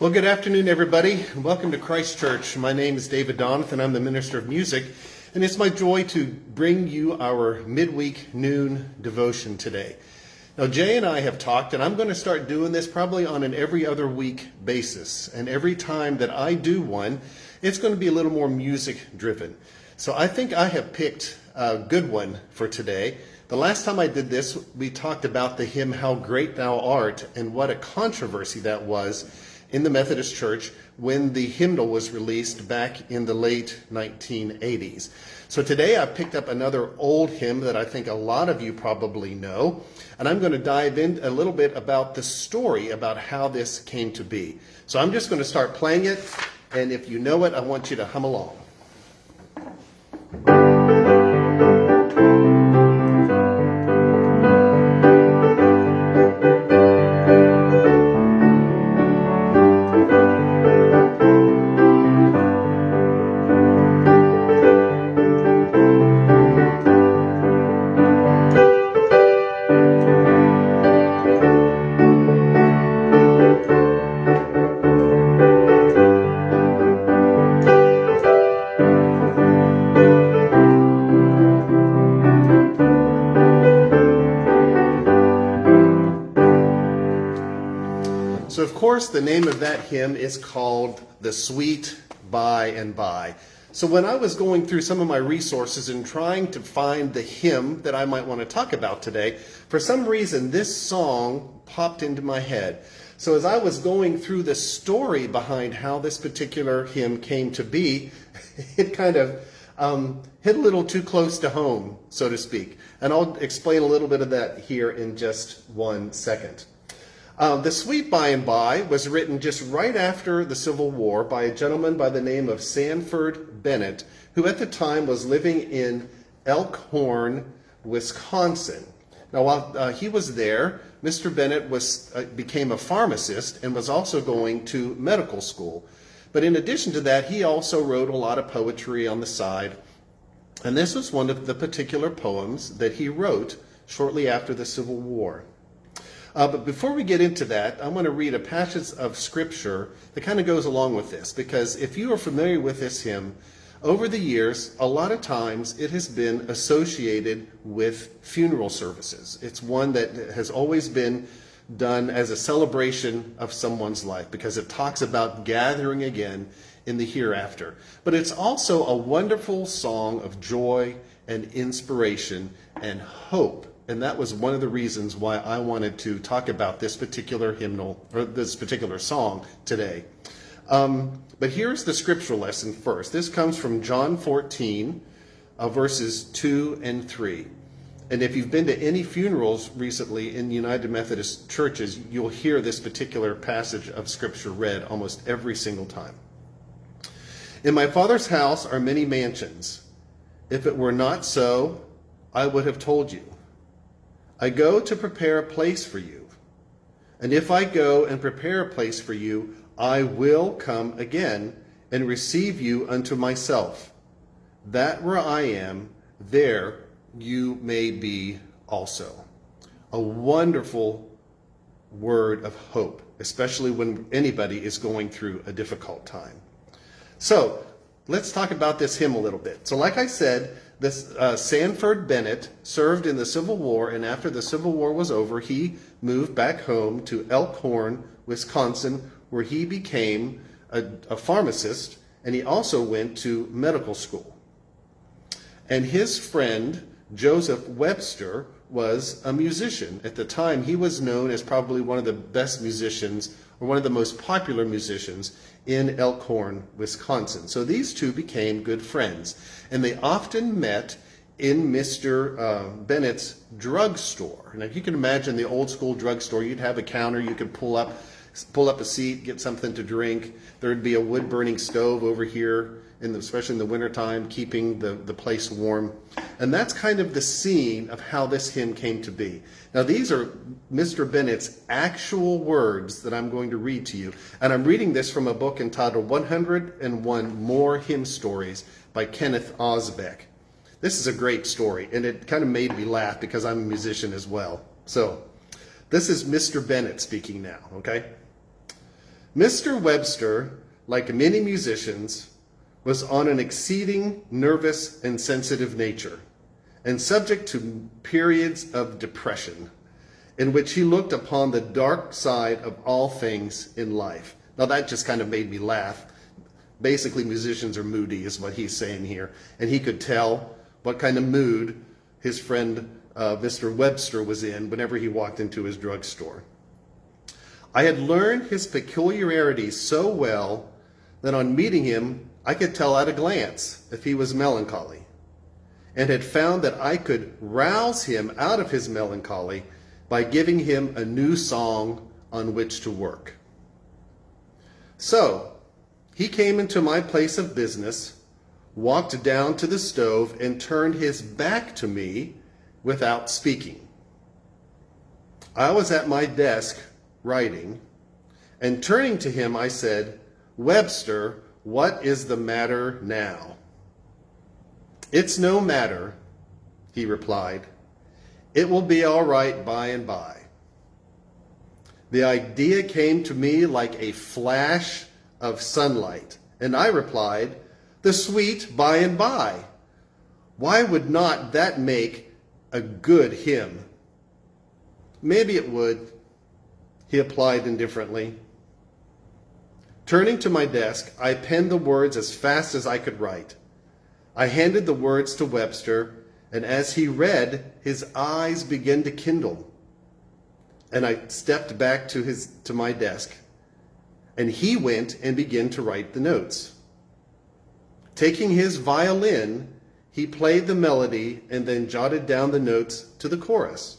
Well, good afternoon, everybody. Welcome to Christ Church. My name is David Donathan. I'm the minister of music, and it's my joy to bring you our midweek noon devotion today. Now, Jay and I have talked, and I'm going to start doing this probably on an every other week basis. And every time that I do one, it's going to be a little more music driven. So I think I have picked a good one for today. The last time I did this, we talked about the hymn, How Great Thou Art, and what a controversy that was in the Methodist Church when the hymnal was released back in the late 1980s. So today I picked up another old hymn that I think a lot of you probably know, and I'm going to dive in a little bit about the story about how this came to be. So I'm just going to start playing it, and if you know it, I want you to hum along. So, of course, the name of that hymn is called The Sweet By and By. So when I was going through some of my resources and trying to find the hymn that I might want to talk about today, for some reason this song popped into my head. So as I was going through the story behind how this particular hymn came to be, it kind of hit a little too close to home, so to speak. And I'll explain a little bit of that here in just 1 second. The Sweet By and By was written just right after the Civil War by a gentleman by the name of Sanford Bennett, who at the time was living in Elkhorn, Wisconsin. Now, while he was there, Mr. Bennett became a pharmacist and was also going to medical school. But in addition to that, he also wrote a lot of poetry on the side. And this was one of the particular poems that he wrote shortly after the Civil War. But before we get into that, I want to read a passage of scripture that kind of goes along with this, because if you are familiar with this hymn, over the years, a lot of times it has been associated with funeral services. It's one that has always been done as a celebration of someone's life, because it talks about gathering again in the hereafter. But it's also a wonderful song of joy and inspiration and hope. And that was one of the reasons why I wanted to talk about this particular hymnal, or this particular song today. But here's the scriptural lesson first. This comes from John 14, verses 2 and 3. And if you've been to any funerals recently in United Methodist churches, you'll hear this particular passage of scripture read almost every single time. In my Father's house are many mansions. If it were not so, I would have told you. I go to prepare a place for you. And if I go and prepare a place for you, I will come again and receive you unto myself, that where I am, there you may be also. A wonderful word of hope, especially when anybody is going through a difficult time. So let's talk about this hymn a little bit. So like I said, this Sanford Bennett served in the Civil War, and after the Civil War was over, he moved back home to Elkhorn, Wisconsin, where he became a pharmacist, and he also went to medical school. And his friend, Joseph Webster, was a musician. At the time, he was known as probably one of the best musicians, or one of the most popular musicians in Elkhorn, Wisconsin. So these two became good friends, and they often met in Mr. Bennett's drugstore. And if you can imagine the old school drugstore, you'd have a counter, you could pull up a seat, get something to drink. There'd be a wood burning stove over here, especially in the wintertime, keeping the place warm. And that's kind of the scene of how this hymn came to be. Now, these are Mr. Bennett's actual words that I'm going to read to you. And I'm reading this from a book entitled 101 More Hymn Stories by Kenneth Osbeck. This is a great story, and it kind of made me laugh because I'm a musician as well. So, this is Mr. Bennett speaking now, okay? Mr. Webster, like many musicians, was on an exceeding nervous and sensitive nature, and subject to periods of depression, in which he looked upon the dark side of all things in life. Now that just kind of made me laugh. Basically, musicians are moody, is what he's saying here. And he could tell what kind of mood his friend Mr. Webster was in whenever he walked into his drugstore. I had learned his peculiarities so well that on meeting him, I could tell at a glance if he was melancholy, and had found that I could rouse him out of his melancholy by giving him a new song on which to work. So he came into my place of business, walked down to the stove, and turned his back to me without speaking. I was at my desk writing, and turning to him, I said, "Webster, what is the matter now?" "It's no matter," he replied. "It will be all right by and by." The idea came to me like a flash of sunlight, and I replied, "The sweet by and by. Why would not that make a good hymn?" "Maybe it would," he applied indifferently. Turning to my desk, I penned the words as fast as I could write. I handed the words to Webster, and as he read, his eyes began to kindle. And I stepped back to my desk, and he went and began to write the notes. Taking his violin, he played the melody and then jotted down the notes to the chorus.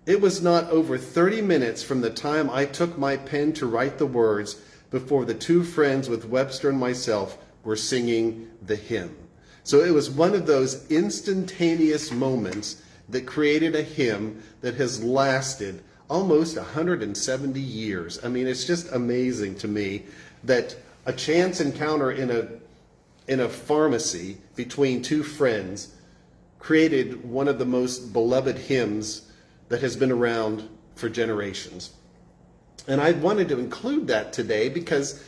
It was not over 30 minutes from the time I took my pen to write the words before the two friends with Webster and myself were singing the hymn. So it was one of those instantaneous moments that created a hymn that has lasted almost 170 years. I mean, it's just amazing to me that a chance encounter in a pharmacy between two friends created one of the most beloved hymns that has been around for generations. And I wanted to include that today because,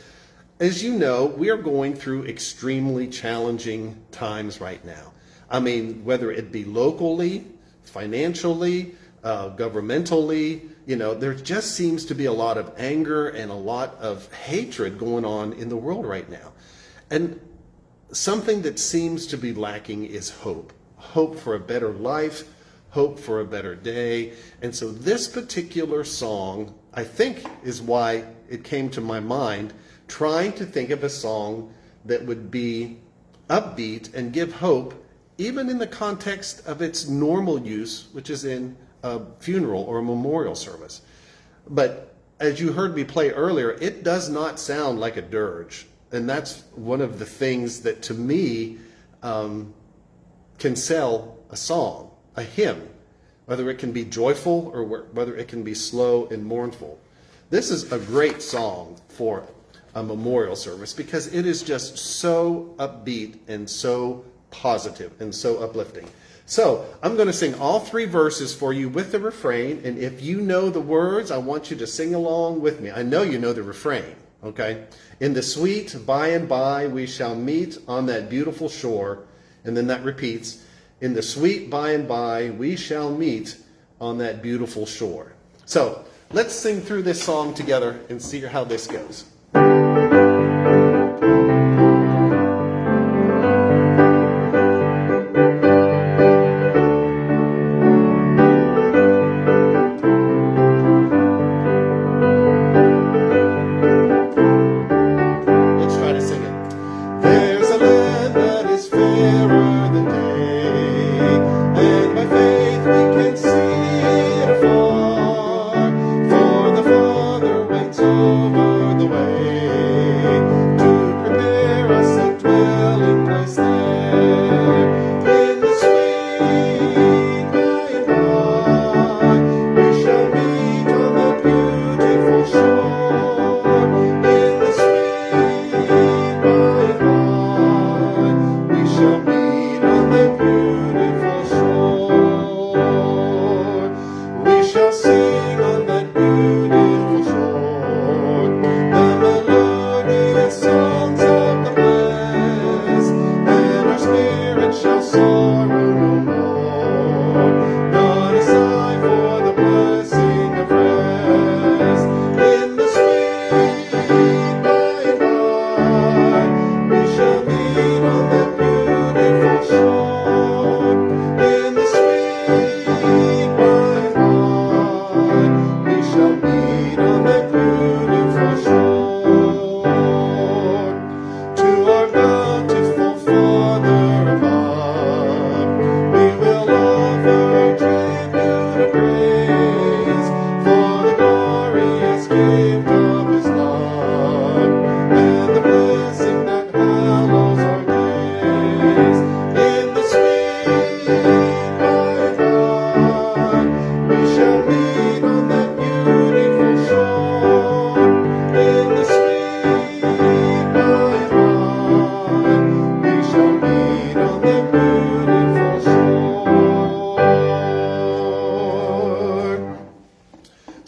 as you know, we are going through extremely challenging times right now. I mean, whether it be locally, financially, governmentally, there just seems to be a lot of anger and a lot of hatred going on in the world right now. And something that seems to be lacking is hope. Hope for a better life, hope for a better day. And so this particular song, I think, is why it came to my mind, trying to think of a song that would be upbeat and give hope, even in the context of its normal use, which is in a funeral or a memorial service. But as you heard me play earlier, it does not sound like a dirge. And that's one of the things that, to me, can sell a song, a hymn, whether it can be joyful or whether it can be slow and mournful. This is a great song for a memorial service because it is just so upbeat and so positive and so uplifting. So I'm going to sing all three verses for you with the refrain, and if you know the words, I want you to sing along with me. I know you know the refrain, okay? "In the sweet by and by we shall meet on that beautiful shore," and then that repeats, "In the sweet by and by we shall meet on that beautiful shore." So let's sing through this song together and see how this goes. Over the way.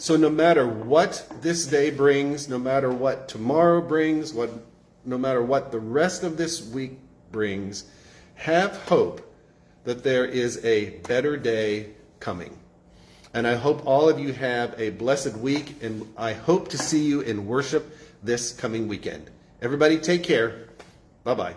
So no matter what this day brings, no matter what tomorrow brings, no matter what the rest of this week brings, have hope that there is a better day coming. And I hope all of you have a blessed week, and I hope to see you in worship this coming weekend. Everybody take care. Bye-bye.